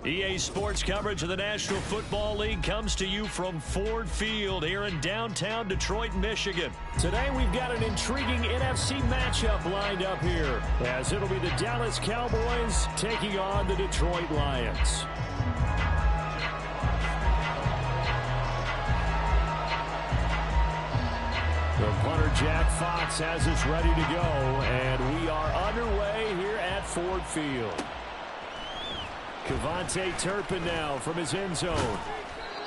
EA Sports coverage of the National Football League comes to you from Ford Field here in downtown Detroit, Michigan. Today we've got an intriguing NFC matchup lined up here, as it'll be the Dallas Cowboys taking on the Detroit Lions. The punter Jack Fox has us ready to go, and we are underway here at Ford Field. KaVontae Turpin now from his end zone.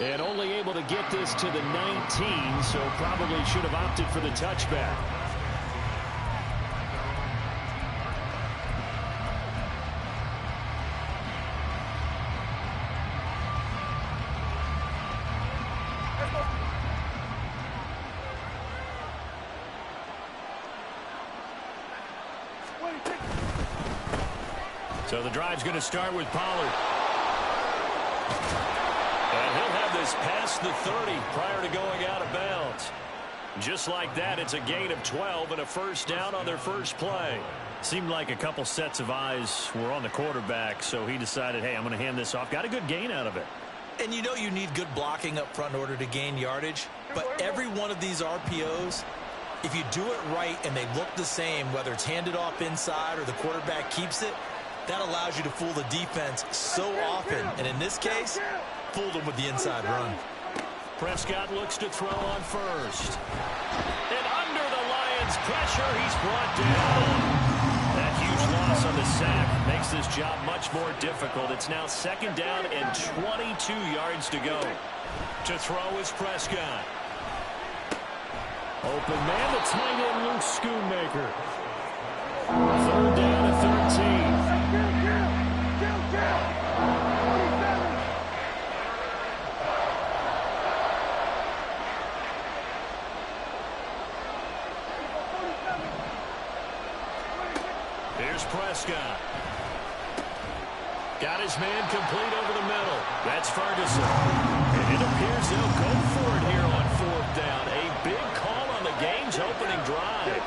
And only able to get this to the 19, so probably should have opted for the touchback. So the drive's going to start with Pollard. And he'll have this past the 30 prior to going out of bounds. Just like that, it's a gain of 12 and a first down on their first play. Seemed like a couple sets of eyes were on the quarterback, so he decided, hey, I'm going to hand this off. Got a good gain out of it. And you know you need good blocking up front in order to gain yardage. But every one of these RPOs, if you do it right and they look the same, whether it's handed off inside or the quarterback keeps it, that allows you to fool the defense so often. And in this case, fooled them with the inside run. Prescott looks to throw on first. And under the Lions' pressure, he's brought down. That huge loss on the sack makes this job much more difficult. It's now second down and 22 yards to go. To throw is Prescott. Open man, the tight end, Luke Schoonmaker. Third down and 13. Here's Prescott. Got his man complete over the middle. That's Ferguson. And it appears they'll go for it here on fourth down. A big call on the game's opening drive.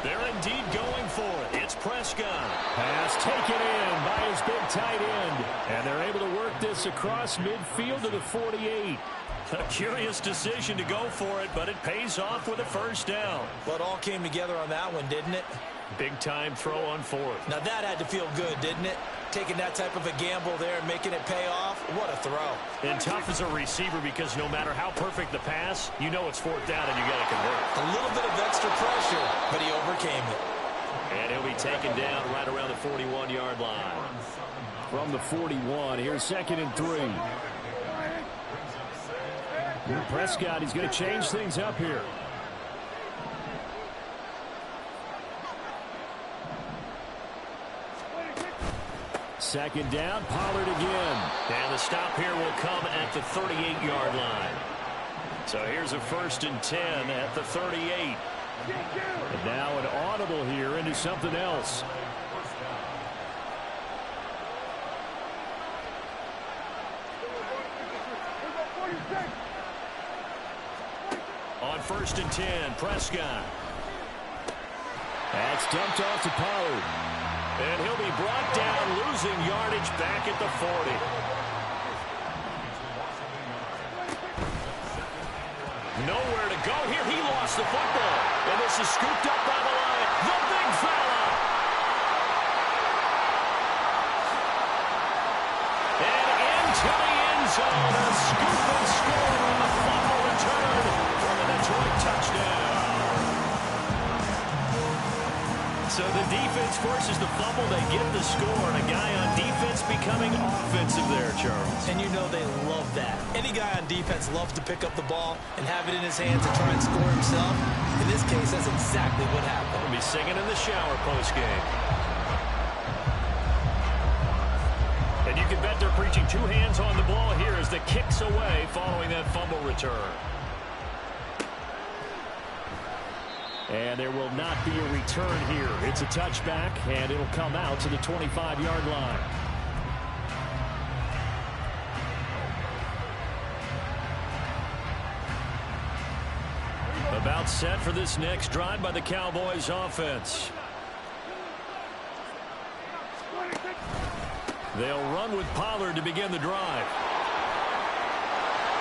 They're indeed going for it. It's Prescott. Pass taken in by his big tight end. And they're able to work this across midfield to the 48. A curious decision to go for it, but it pays off with a first down. Well, it all came together on that one, didn't it? Big-time throw on fourth. Now that had to feel good, didn't it? Taking that type of a gamble there and making it pay off. What a throw. And tough as a receiver because no matter how perfect the pass, you know it's fourth down and you got to convert. A little bit of extra pressure, but he overcame it. And he'll be taken down right around the 41-yard line. From the 41, here's second and 3. Prescott, he's going to change things up here. Second down, Pollard again. And the stop here will come at the 38-yard line. So here's a first and 10 at the 38. And now an audible here into something else. On first and 10, Prescott. That's dumped off to Pollard. And he'll be brought down, losing yardage back at the 40. Nowhere to go here. He lost the football. And this is scooped up by the line. The big fella. And into the end zone. A scoop and score on the fumble return for the Detroit touchdown. So the defense forces the fumble. They get the score. And a guy on defense becoming offensive there, Charles. And you know they love that. Any guy on defense loves to pick up the ball and have it in his hands to try and score himself. In this case, that's exactly what happened. He'll be singing in the shower post-game. And you can bet they're preaching two hands on the ball here as the kicks away following that fumble return. And there will not be a return here. It's a touchback, and it'll come out to the 25-yard line. About Route set for this next drive by the Cowboys offense. They'll run with Pollard to begin the drive.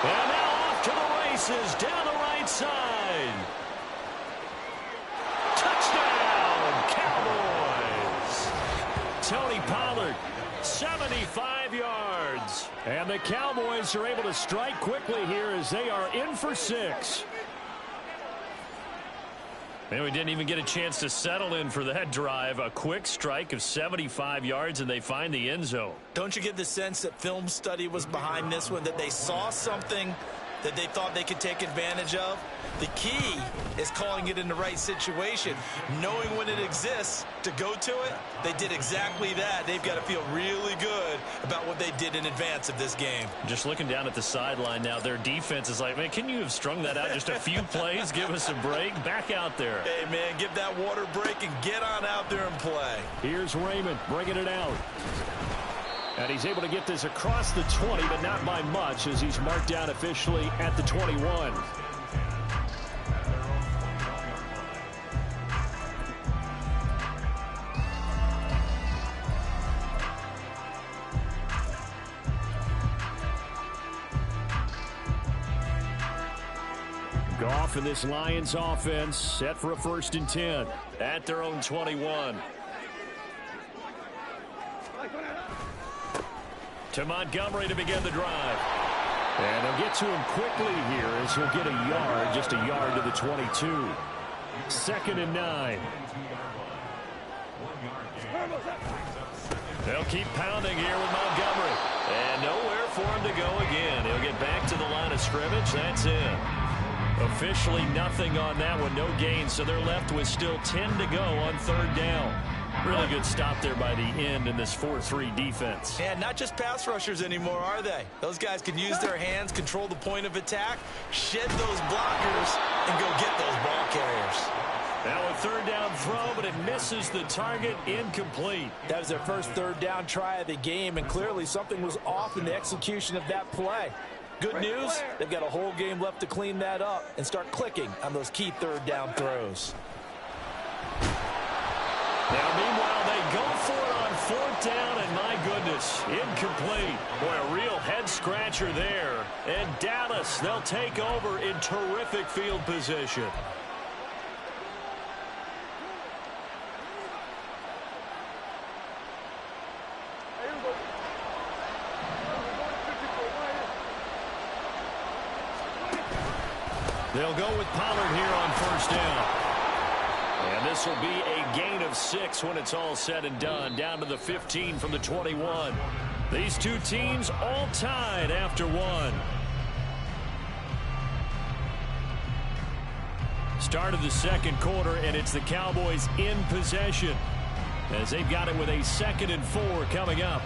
And now off to the races down the right side. Touchdown, Cowboys. Tony Pollard, 75 yards. And the Cowboys are able to strike quickly here as they are in for 6. And we didn't even get a chance to settle in for that drive. A quick strike of 75 yards, and they find the end zone. Don't you get the sense that film study was behind this one, that they saw something that they thought they could take advantage of? The key is calling it in the right situation, knowing when it exists to go to it. They did exactly that. They've got to feel really good about what they did in advance of this game. Just looking down at the sideline now, their defense is like, man, can you have strung that out just a few plays? Give us a break. Back out there. Hey, man, give that water break and get on out there and play. Here's Raymond bringing it out. And he's able to get this across the 20, but not by much as he's marked down officially at the 21. Goff and this Lions offense set for a 1st and 10 at their own 21. To Montgomery to begin the drive. And they'll get to him quickly here as he'll get a yard, just a yard to the 22. 2nd and 9. They'll keep pounding here with Montgomery. And nowhere for him to go again. He'll get back to the line of scrimmage. That's it. Officially nothing on that one. No gain, so they're left with still 10 to go on 3rd down. Really good stop there by the end in this 4-3 defense. And not just pass rushers anymore, are they? Those guys can use their hands, control the point of attack, shed those blockers, and go get those ball carriers. Now a 3rd down throw, but it misses the target. Incomplete. That was their first 3rd down try of the game, and clearly something was off in the execution of that play. Good news, they've got a whole game left to clean that up and start clicking on those key 3rd down throws. Now, meanwhile, they go for it on 4th down, and my goodness, incomplete. Boy, a real head-scratcher there. And Dallas, they'll take over in terrific field position. They'll go with Pollard here on 1st down. And this will be a gain of 6 when it's all said and done. Down to the 15 from the 21. These two teams all tied after 1. Start of the 2nd quarter, and it's the Cowboys in possession as they've got it with a 2nd and 4 coming up.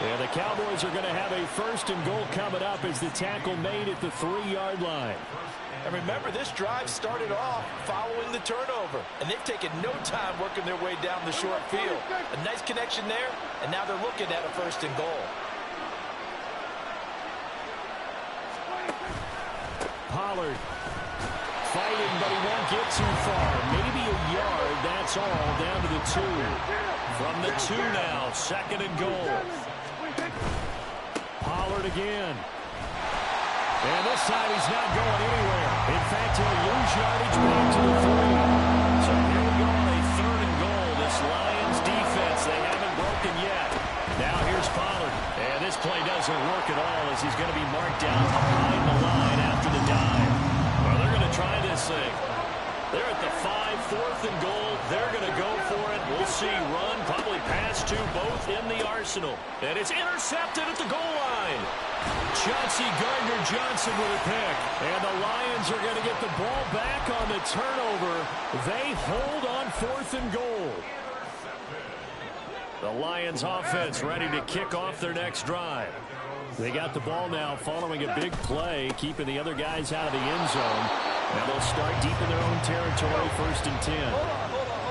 And the Cowboys are going to have a 1st and goal coming up as the tackle made at the 3-yard line. And remember, this drive started off following the turnover, and they've taken no time working their way down the short field. A nice connection there, and now they're looking at a 1st and goal. Pollard fighting, but he won't get too far. Maybe a yard, that's all, down to the 2. From the 2 now, 2nd and goal. Pollard again. And this time he's not going anywhere. In fact, he'll lose yardage back to the 3. So here we go on a 3rd and goal. This Lions defense, they haven't broken yet. Now here's Pollard. And this play doesn't work at all as he's going to be marked down behind the line after the dive. Well, they're going to try this thing. They're at the 5, 4th and goal. They're going to go for it. We'll see. Run, probably pass 2, both in the arsenal. And it's intercepted at the goal line. Chauncey Gardner-Johnson with a pick. And the Lions are going to get the ball back on the turnover. They hold on 4th and goal. The Lions offense ready to kick off their next drive. They got the ball now following a big play, keeping the other guys out of the end zone. Now they'll start deep in their own territory, 1st and 10.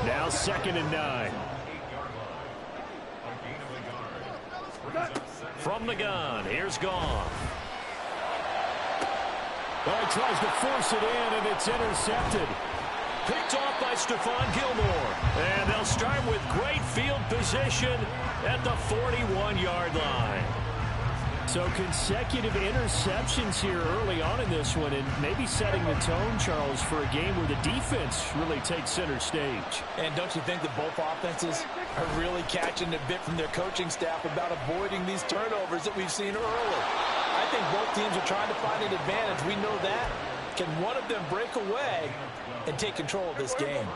Now 2nd and 9. From the gun, here's Goff. Well, he tries to force it in, and it's intercepted. Picked off by Stephon Gilmore. And they'll start with great field position at the 41-yard line. So consecutive interceptions here early on in this one, and maybe setting the tone, Charles, for a game where the defense really takes center stage. And don't you think that both offenses are really catching a bit from their coaching staff about avoiding these turnovers that we've seen early? I think both teams are trying to find an advantage. We know that. Can one of them break away and take control of this game?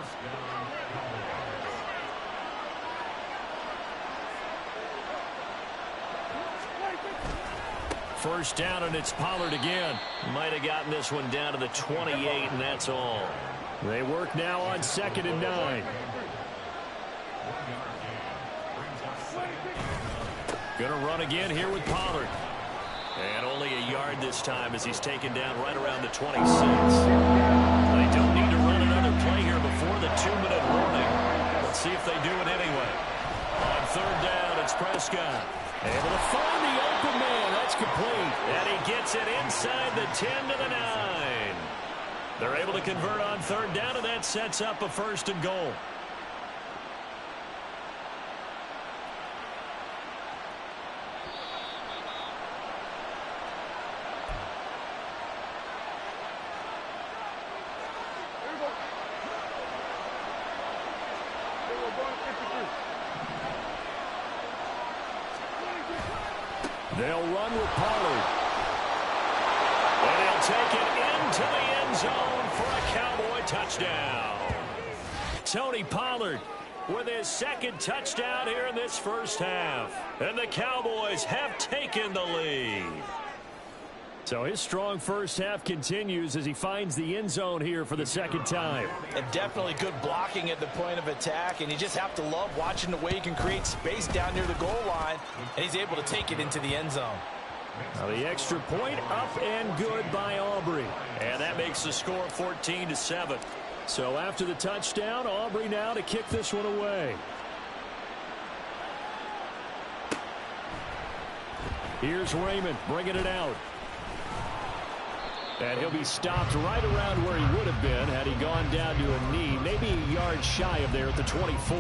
First down, and it's Pollard again. Might have gotten this one down to the 28, and that's all. They work now on 2nd and 9. Gonna run again here with Pollard. And only a yard this time as he's taken down right around the 26. They don't need to run another play here before the 2-minute warning. Let's see if they do it anyway. On 3rd down, it's Prescott. Able to find the open man. That's complete. And he gets it inside the 10 to the 9. They're able to convert on 3rd down, and that sets up a 1st and goal. They'll run with Pollard. And he'll take it into the end zone for a Cowboy touchdown. Tony Pollard with his 2nd touchdown here in this first half. And the Cowboys have taken the lead. So his strong first half continues as he finds the end zone here for the 2nd time. And definitely good blocking at the point of attack, and you just have to love watching the way he can create space down near the goal line, and he's able to take it into the end zone. Now the extra point up and good by Aubrey. And that makes the score 14-7. So after the touchdown, Aubrey now to kick this one away. Here's Raymond bringing it out. And he'll be stopped right around where he would have been had he gone down to a knee, maybe a yard shy of there at the 24.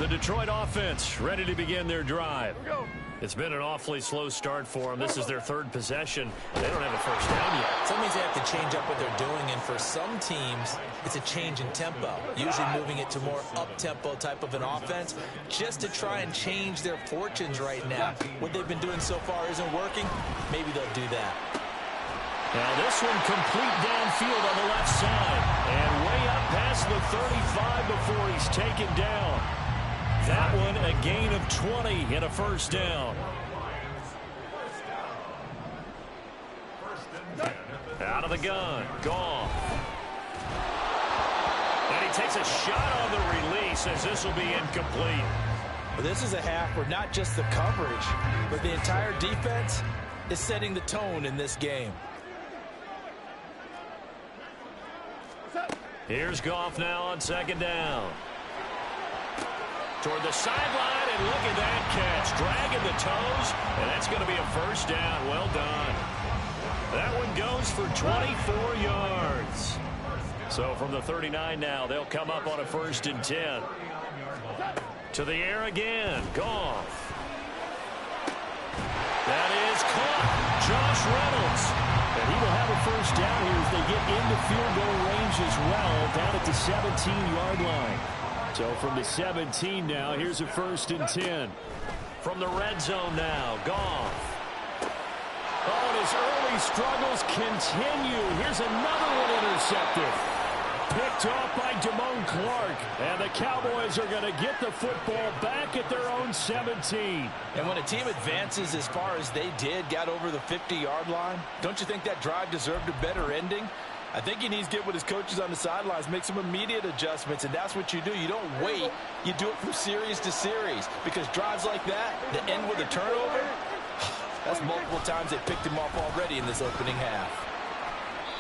The Detroit offense ready to begin their drive. It's been an awfully slow start for them. This is their 3rd possession. They don't have a first down yet. That means they have to change up what they're doing, and for some teams, it's a change in tempo, usually moving it to more up-tempo type of an offense just to try and change their fortunes right now. What they've been doing so far isn't working. Maybe they'll do that. Now this one complete downfield on the left side. And way up past the 35 before he's taken down. That one a gain of 20 and a first down. Out of the gun, Goff. And he takes a shot on the release as this will be incomplete. But this is a half where not just the coverage, but the entire defense is setting the tone in this game. Here's Goff now on 2nd down. Toward the sideline, and look at that catch. Dragging the toes, and that's going to be a first down. Well done. That one goes for 24 yards. So from the 39 now, they'll come up on a 1st and 10. To the air again, Goff. That is caught. Josh Reynolds. And he will have a first down here as they get into field goal range as well, down at the 17-yard line. So from the 17 now, here's a 1st and 10. From the red zone now, Goff. Oh, and his early struggles continue. Here's another one intercepted. Picked off by Damone Clark. And the Cowboys are going to get the football back at their own 17. And when a team advances as far as they did, got over the 50-yard line, don't you think that drive deserved a better ending? I think he needs to get with his coaches on the sidelines, make some immediate adjustments, and that's what you do. You don't wait. You do it from series to series, because drives like that end with a turnover, that's multiple times they picked him off already in this opening half.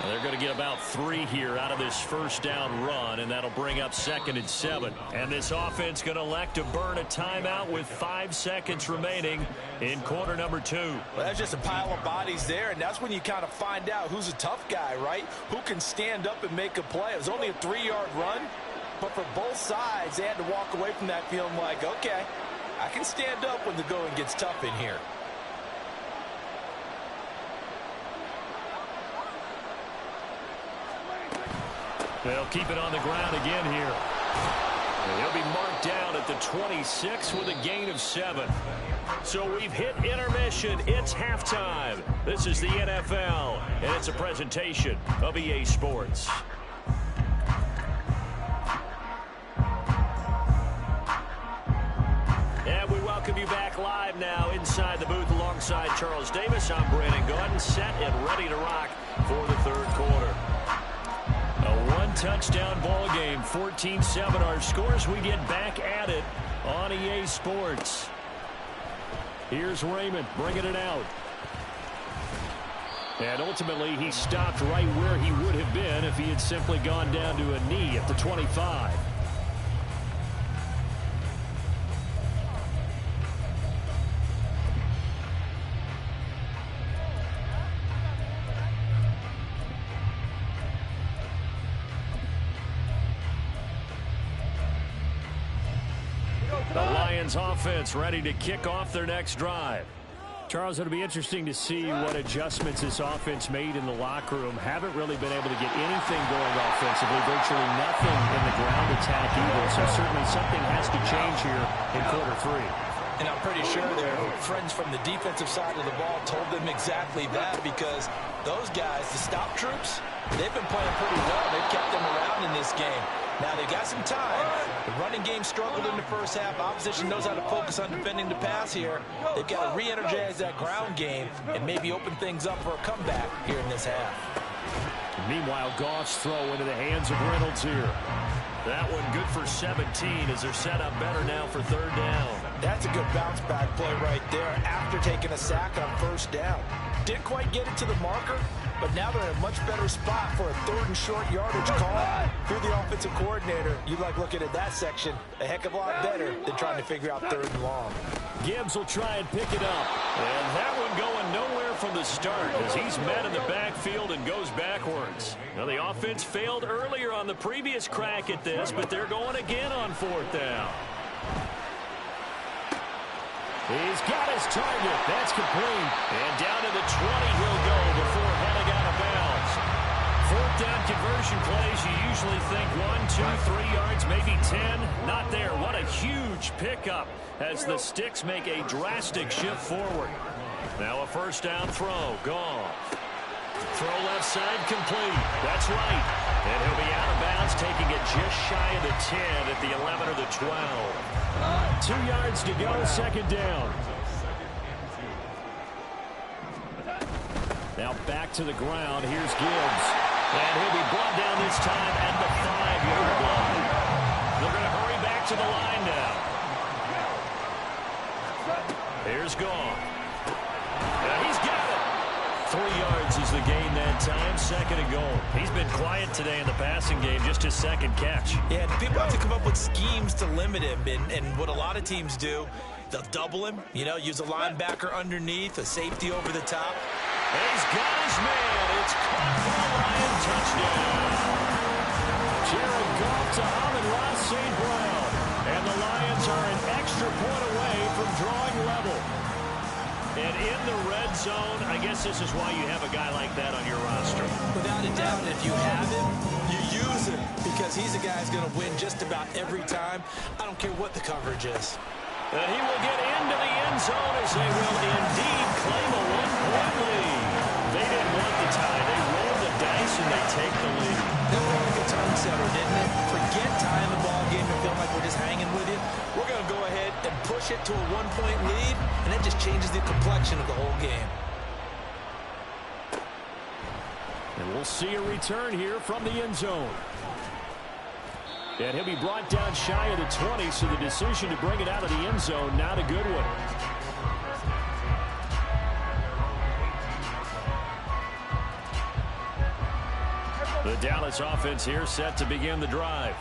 Well, they're going to get about 3 here out of this first down run, and that'll bring up 2nd and 7. And this offense going to elect to burn a timeout with 5 seconds remaining in quarter number 2. Well, that's just a pile of bodies there, and that's when you kind of find out who's a tough guy, right? Who can stand up and make a play. It was only a 3-yard run, but for both sides, they had to walk away from that feeling like, okay, I can stand up when the going gets tough in here. They'll keep it on the ground again here. And he'll be marked down at the 26 with a gain of 7. So we've hit intermission. It's halftime. This is the NFL, and it's a presentation of EA Sports. And we welcome you back live now inside the booth alongside Charles Davis. I'm Brandon Gordon, set and ready to rock for the third quarter. A one-touchdown ball game, 14-7 our scores. We get back at it on EA Sports. Here's Raymond bringing it out. And ultimately, he stopped right where he would have been if he had simply gone down to a knee at the 25. The Lions offense ready to kick off their next drive. Charles, it'll be interesting to see what adjustments this offense made in the locker room. Haven't really been able to get anything going offensively, virtually nothing in the ground attack either. So certainly something has to change here in quarter 3. And I'm pretty sure their friends from the defensive side of the ball told them exactly that, because those guys, the stop troops, they've been playing pretty well. They've kept them around in this game. Now, they got some time. The running game struggled in the first half. Opposition knows how to focus on defending the pass here. They've got to re-energize that ground game and maybe open things up for a comeback here in this half. Meanwhile, Goff's throw into the hands of Reynolds here. That one good for 17 as they're set up better now for third down. That's a good bounce-back play right there after taking a sack on first down. Didn't quite get it to the marker, but now they're in a much better spot for a third and short yardage call. If you're the offensive coordinator, you like looking at that section a heck of a lot better than trying to figure out third and long. Gibbs will try and pick it up. And that one going nowhere from the start as he's met in the backfield and goes backwards. Now, the offense failed earlier on the previous crack at this, but they're going again on fourth down. He's got his target. That's complete. And down to the 20 he'll go before heading out of bounds. Fourth down conversion plays, you usually think 1, 2, 3 yards, maybe 10. Not there. What a huge pickup as the Sticks make a drastic shift forward. Now a first down throw. Gone. Throw left side complete. That's right. And he'll be out of bounds, taking it just shy of the 10 at the 11 or the 12. 2 yards to go, second down. Now back to the ground. Here's Gibbs. And he'll be brought down this time at the 5-yard line. They're going to hurry back to the line now. Here's Goff. And he's got it. 3 yards is the gain that time, second and goal. He's been quiet today in the passing game, just his second catch. Yeah, people have to come up with schemes to limit him, and what a lot of teams do, they'll double him, use a linebacker underneath, a safety over the top. And he's got his man. It's caught for a Lion touchdown. Jared Goff to Amon-Ra St. Brown. And the Lions are an extra point away from drawing level. And in the red zone, I guess this is why you have a guy like that on your roster. Without a doubt, if you have him, you use him, because he's a guy who's going to win just about every time. I don't care what the coverage is. And he will get into the end zone as they will indeed claim a one-point lead. They didn't want the tie. They rolled the dice and they take the lead. That was like a tone setter, didn't it? Forget tying the ball game and feel like we're just hanging with you. We're going to go ahead and push it to a one-point lead, and that just changes the complexion of the whole game. And we'll see a return here from the end zone. And he'll be brought down shy of the 20, so the decision to bring it out of the end zone, not a good one. The Dallas offense here set to begin the drive.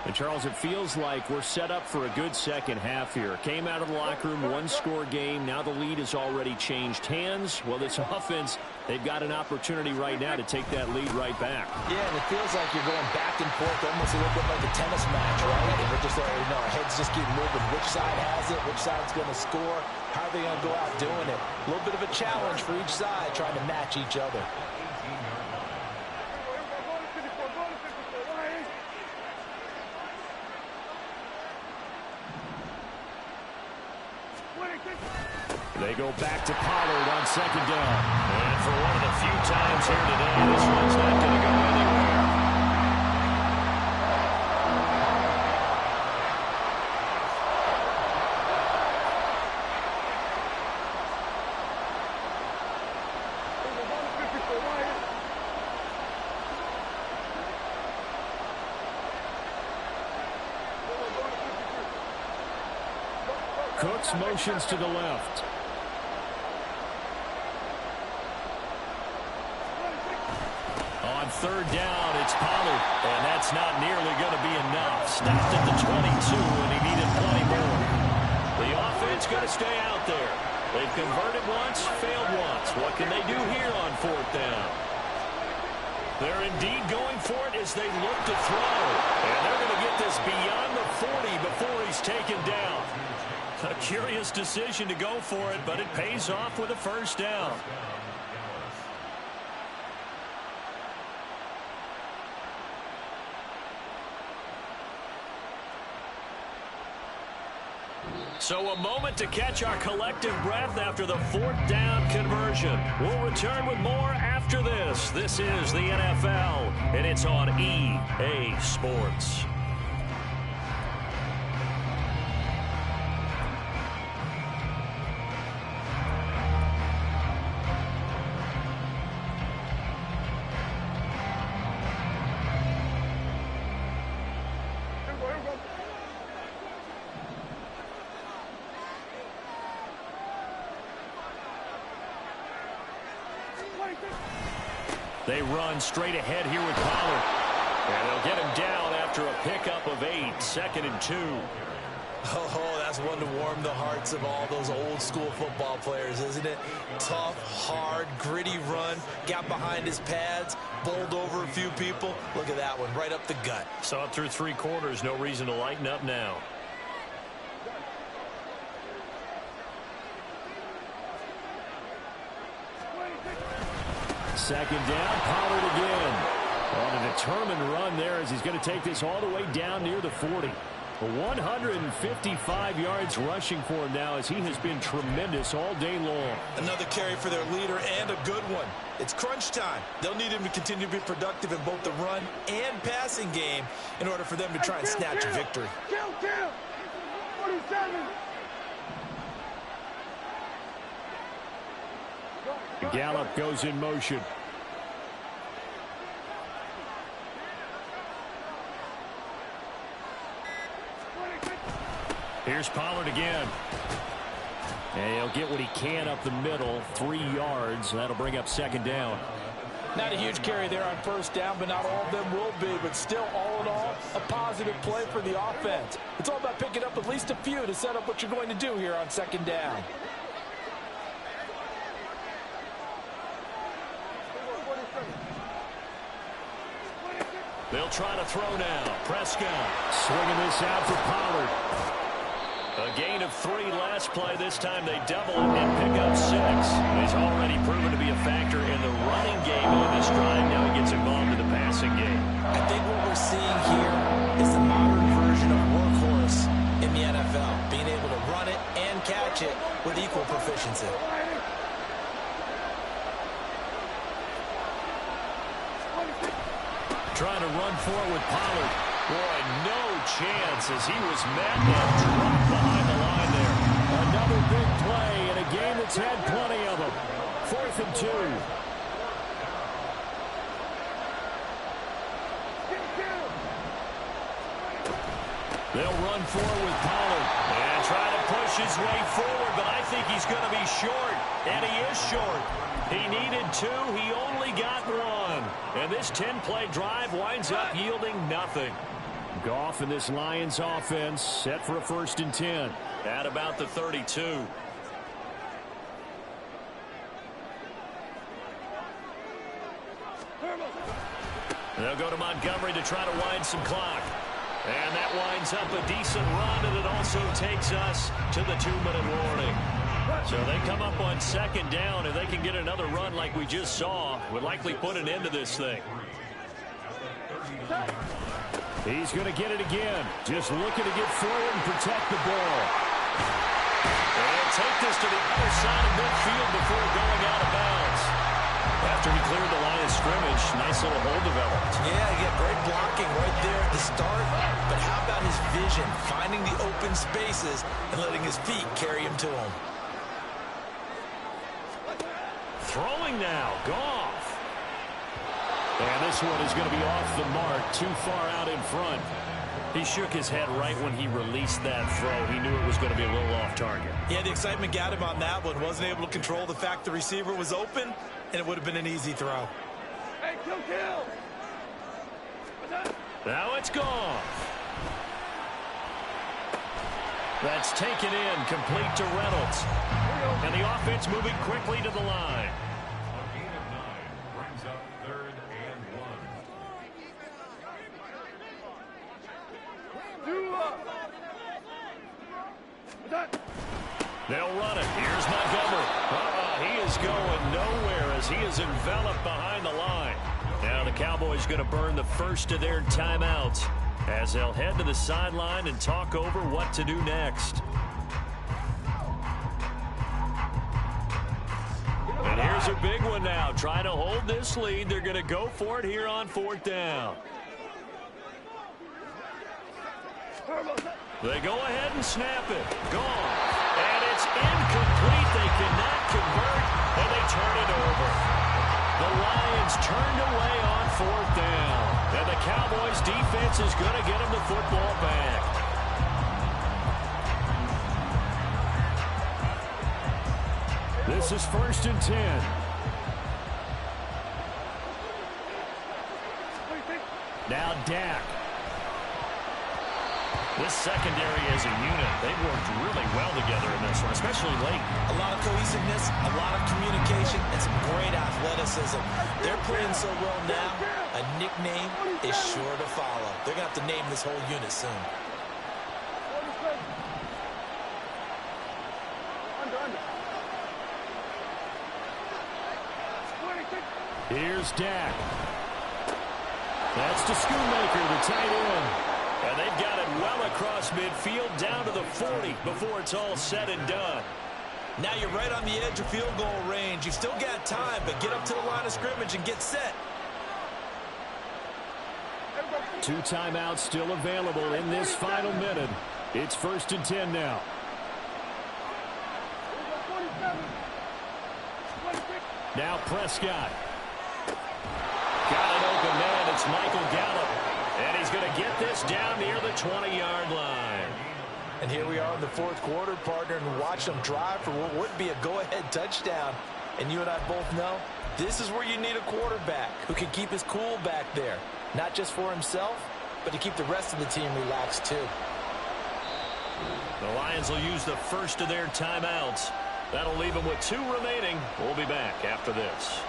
And, Charles, it feels like we're set up for a good second half here. Came out of the locker room, one-score game. Now the lead has already changed hands. Well, this offense, they've got an opportunity right now to take that lead right back. Yeah, and it feels like you're going back and forth, almost a little bit like a tennis match, right? And we're just, our heads just keep moving. Which side has it? Which side's going to score? How are they going to go out doing it? A little bit of a challenge for each side, trying to match each other. They go back to Pollard on second down. And for one of the few times here today, this one's not going to go anywhere. Cooks motions to the left. On third down, it's Pollard, and that's not nearly going to be enough. Stopped at the 22, and he needed plenty more. The offense got to stay out there. They've converted once, failed once. What can they do here on fourth down? They're indeed going for it as they look to throw. And they're going to get this beyond the 40 before he's taken down. A curious decision to go for it, but it pays off with a first down. So a moment to catch our collective breath after the fourth down conversion. We'll return with more after this. This is the NFL, and it's on EA Sports. They run straight ahead here with Pollard. And they'll get him down after a pickup of 8, 2nd and 2. Oh, that's one to warm the hearts of all those old school football players, isn't it? Tough, hard, gritty run, got behind his pads, bowled over a few people. Look at that one, right up the gut. Saw it through 3 quarters, no reason to lighten up now. Second down, Pollard again. On a determined run there as he's going to take this all the way down near the 40. 155 yards rushing for him now as he has been tremendous all day long. Another carry for their leader and a good one. It's crunch time. They'll need him to continue to be productive in both the run and passing game in order for them to try and snatch a victory. 47. Gallup goes in motion. Here's Pollard again. And he'll get what he can up the middle, 3 yards. That'll bring up second down. Not a huge carry there on first down, but not all of them will be. But still, all in all, a positive play for the offense. It's all about picking up at least a few to set up what you're going to do here on second down. They'll try to throw now. Prescott swinging this out for Pollard. A gain of 3 last play. This time they double it and pick up 6. He's already proven to be a factor in the running game on this drive. Now he gets involved in the passing game. I think what we're seeing here is the modern version of workhorse in the NFL. Being able to run it and catch it with equal proficiency. Trying to run forward with Pollard. Boy, no chance as he was met and dropped behind the line there. Another big play in a game that's had plenty of them. 4th and 2. They'll run for it with Pollard. And try to push his way forward, but I think he's going to be short. And he is short. He needed 2. He only got 1. And this 10-play drive winds up yielding nothing. Goff and this Lions offense set for a 1st and 10 at about the 32. They'll go to Montgomery to try to wind some clock. And that winds up a decent run, and it also takes us to the 2-minute warning. So they come up on 2nd down. If they can get another run like we just saw, would likely put an end to this thing. He's going to get it again. Just looking to get forward and protect the ball. And take this to the other side of midfield before going out of bounds. After he cleared the line of scrimmage, nice little hole developed. Yeah, he got great blocking right there at the start. But how about his vision, finding the open spaces and letting his feet carry him to him? Throwing now, Goff. And this one is going to be off the mark, too far out in front. He shook his head right when he released that throw. He knew it was going to be a little off target. Yeah, the excitement got him on that one. Wasn't able to control the fact the receiver was open, and it would have been an easy throw. Hey, kill. Now it's gone. That's taken in, complete to Reynolds. And the offense moving quickly to the line. A gain of 9 brings up 3rd and 1. They'll run it. Here's Montgomery. He is going nowhere as he is enveloped behind the line. Now the Cowboys going to burn the first of their timeouts as they'll head to the sideline and talk over what to do next. And here's a big one now. Trying to hold this lead. They're going to go for it here on 4th down. They go ahead and snap it. Gone. And it's incomplete. They cannot convert, and they turn it over. The Lions turned away on 4th down. And the Cowboys defense is going to get them the football back. This is 1st and 10. Now Dak. This secondary as a unit, they've worked really well together in this one, especially late. A lot of cohesiveness, a lot of communication, and some great athleticism. They're playing so well now, a nickname is sure to follow. They're going to have to name this whole unit soon. Here's Dak. That's to Schoonmaker, the tight end. And they've got it well across midfield down to the 40 before it's all said and done. Now you're right on the edge of field goal range. You've still got time, but get up to the line of scrimmage and get set. 2 timeouts still available in this final minute. It's 1st and 10 now. Now Prescott. Got an open man. It's Michael Gallup. And he's going to get this down near the 20-yard line. And here we are in the 4th quarter, partner, and watch them drive for what would be a go-ahead touchdown. And you and I both know this is where you need a quarterback who can keep his cool back there. Not just for himself, but to keep the rest of the team relaxed too. The Lions will use the first of their timeouts. That'll leave them with 2 remaining. We'll be back after this.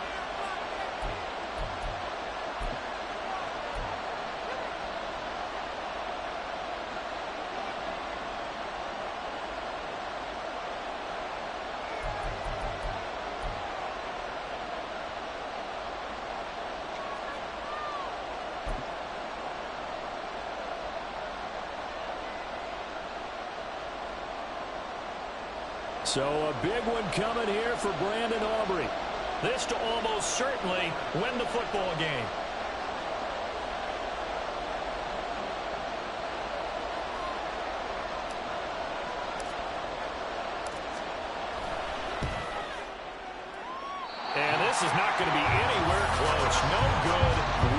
So a big one coming here for Brandon Aubrey. This to almost certainly win the football game. And this is not going to be anywhere close. No good.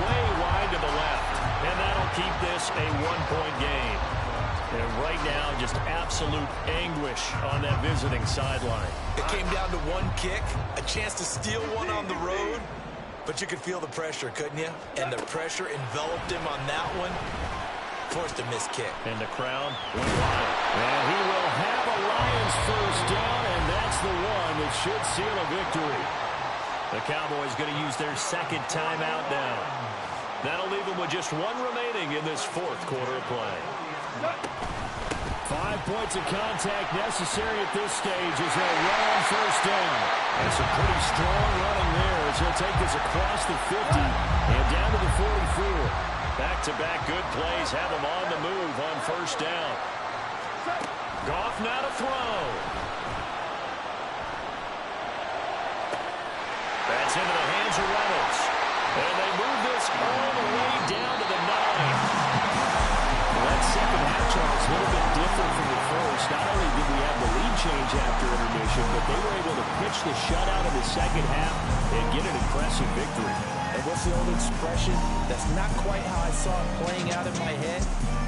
Way wide to the left. And that'll keep this a 1-point game. And right now, just absolute anguish on that visiting sideline. It came down to one kick, a chance to steal one on the road, but you could feel the pressure, couldn't you? And the pressure enveloped him on that one. Forced a missed kick. And the crowd went wild. And he will have a Lions first down, and that's the one that should seal a victory. The Cowboys going to use their second timeout now. That'll leave them with just one remaining in this fourth quarter of play. 5 points of contact necessary at this stage as they'll run on first down. And some pretty strong running there as he'll take this across the 50 and down to the 44. Back-to-back good plays have him on the move on first down. Goff now to throw. That's into the hands of Reynolds. And they move this all the way down to the 9. That second half, Charles, a little bit different from the first. Not only did we have the lead change after intermission, but they were able to pitch the shutout in the second half and get an impressive victory. And what's the old expression? That's not quite how I saw it playing out in my head.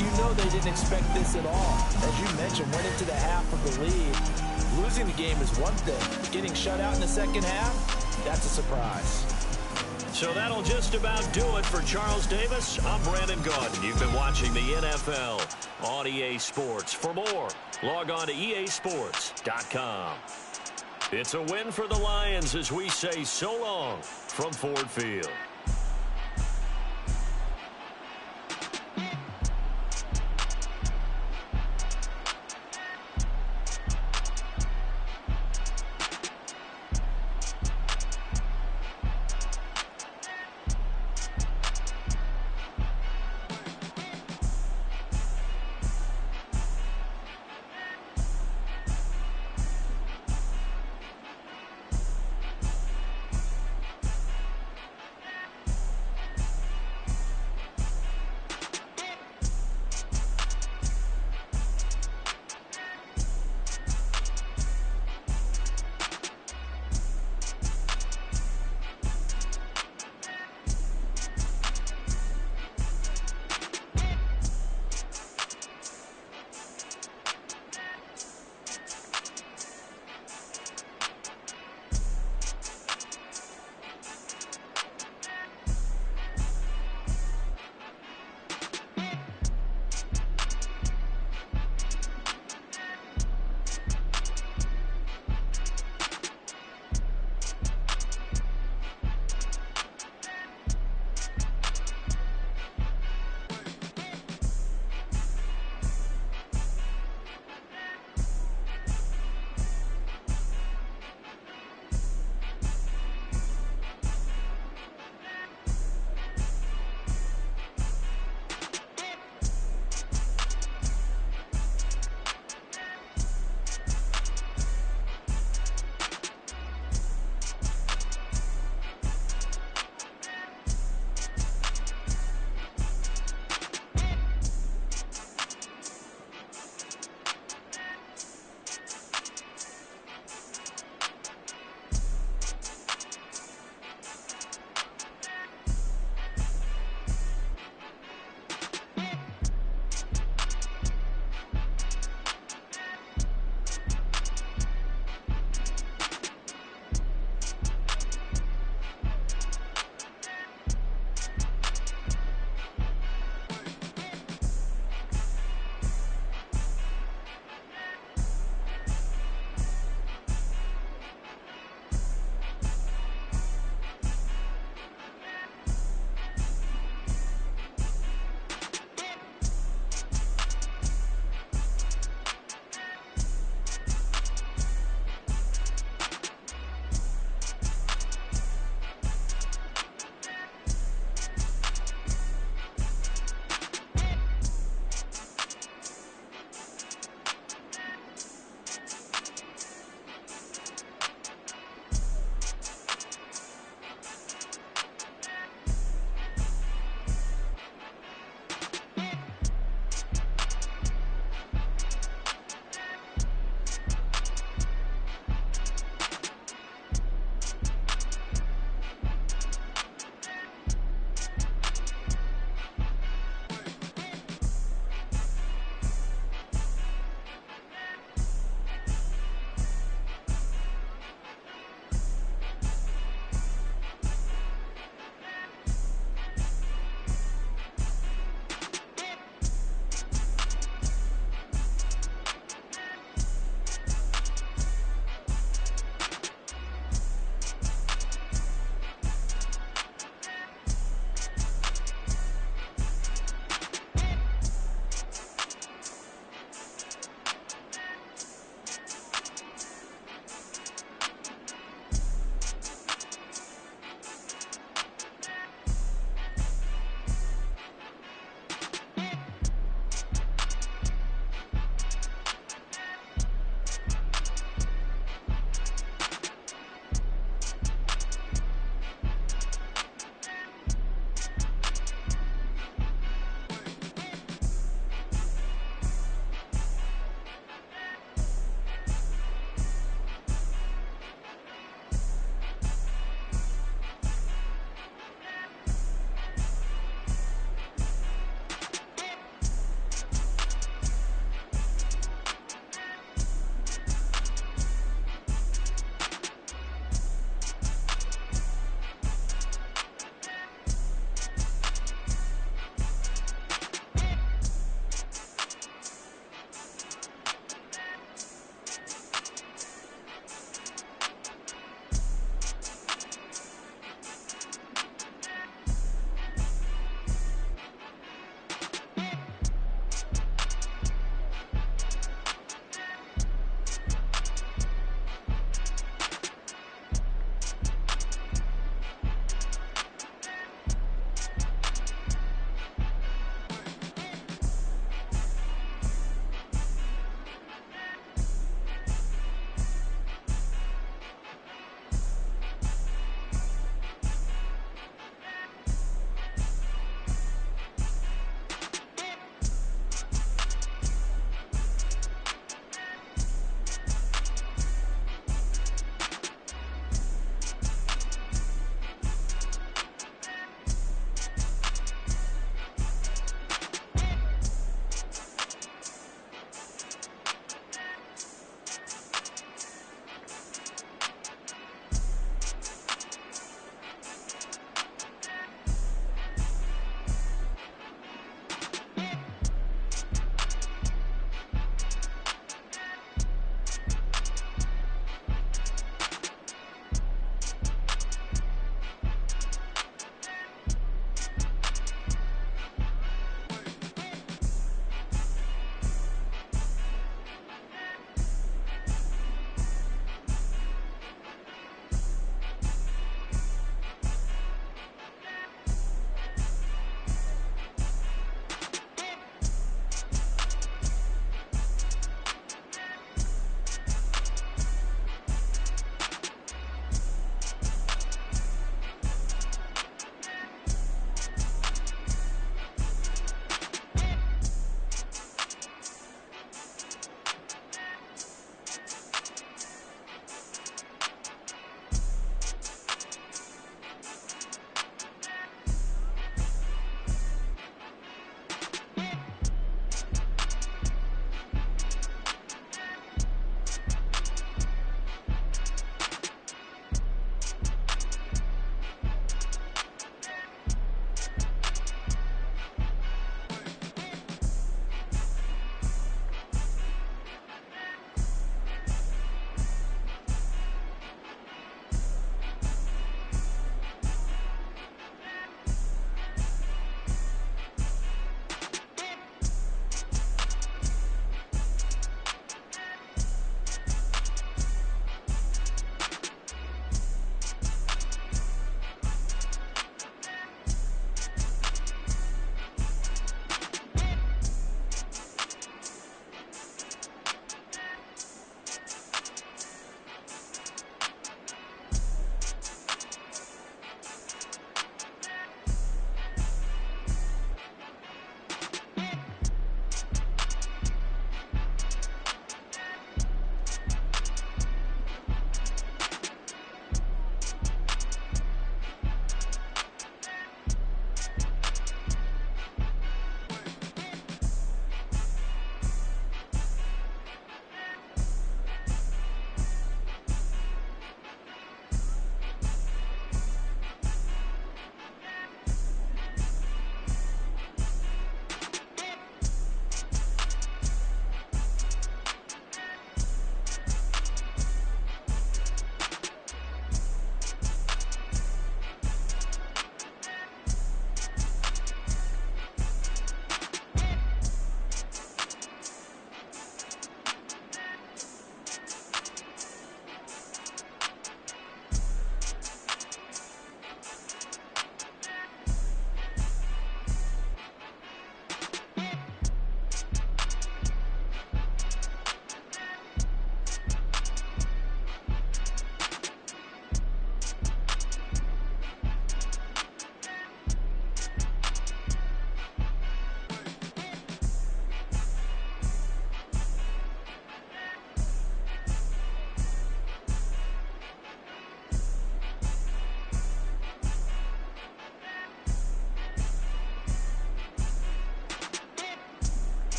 You know they didn't expect this at all. As you mentioned, went into the half of the lead. Losing the game is one thing. Getting shut out in the second half, that's a surprise. So that'll just about do it for Charles Davis. I'm Brandon Gaudin. You've been watching the NFL on EA Sports. For more, log on to easports.com. It's a win for the Lions as we say so long from Ford Field.